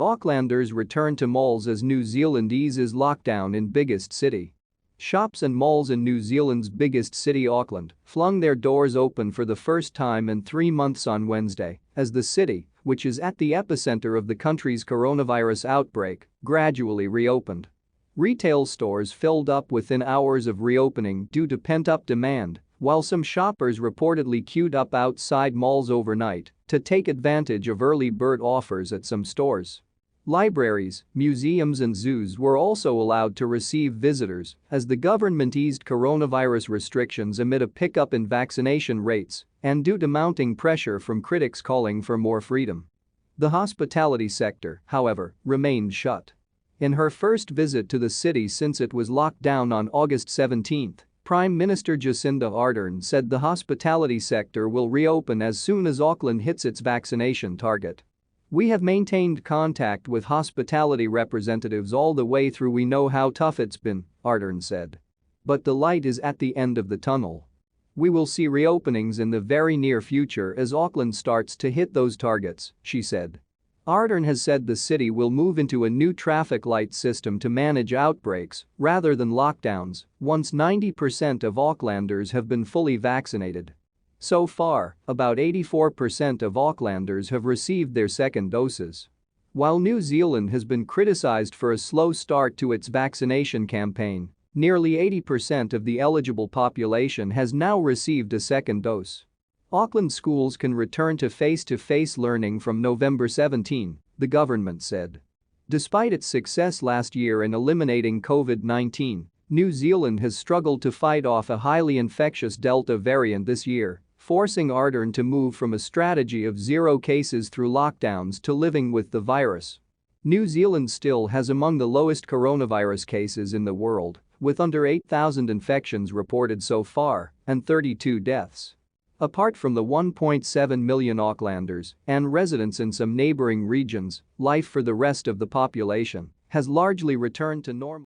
Aucklanders return to malls as New Zealand eases lockdown in biggest city. Shops and malls in New Zealand's biggest city, Auckland, flung their doors open for the first time in 3 months on Wednesday as the city, which is at the epicentre of the country's coronavirus outbreak, gradually reopened. Retail stores filled up within hours of reopening due to pent-up demand, while some shoppers reportedly queued up outside malls overnight to take advantage of early bird offers at some stores. Libraries, museums and zoos were also allowed to receive visitors as the government eased coronavirus restrictions amid a pickup in vaccination rates and due to mounting pressure from critics calling for more freedom. The hospitality sector, however, remained shut. In her first visit to the city since it was locked down on August 17, Prime Minister Jacinda Ardern said the hospitality sector will reopen as soon as Auckland hits its vaccination target. "We have maintained contact with hospitality representatives all the way through. We know how tough it's been," Ardern said. "But the light is at the end of the tunnel. We will see reopenings in the very near future as Auckland starts to hit those targets," she said. Ardern has said the city will move into a new traffic light system to manage outbreaks rather than lockdowns once 90% of Aucklanders have been fully vaccinated. So far, about 84% of Aucklanders have received their second doses. While New Zealand has been criticized for a slow start to its vaccination campaign, nearly 80% of the eligible population has now received a second dose. Auckland schools can return to face-to-face learning from November 17, the government said. Despite its success last year in eliminating COVID-19, New Zealand has struggled to fight off a highly infectious Delta variant this year, forcing Ardern to move from a strategy of zero cases through lockdowns to living with the virus. New Zealand still has among the lowest coronavirus cases in the world, with under 8,000 infections reported so far and 32 deaths. Apart from the 1.7 million Aucklanders and residents in some neighboring regions, life for the rest of the population has largely returned to normal.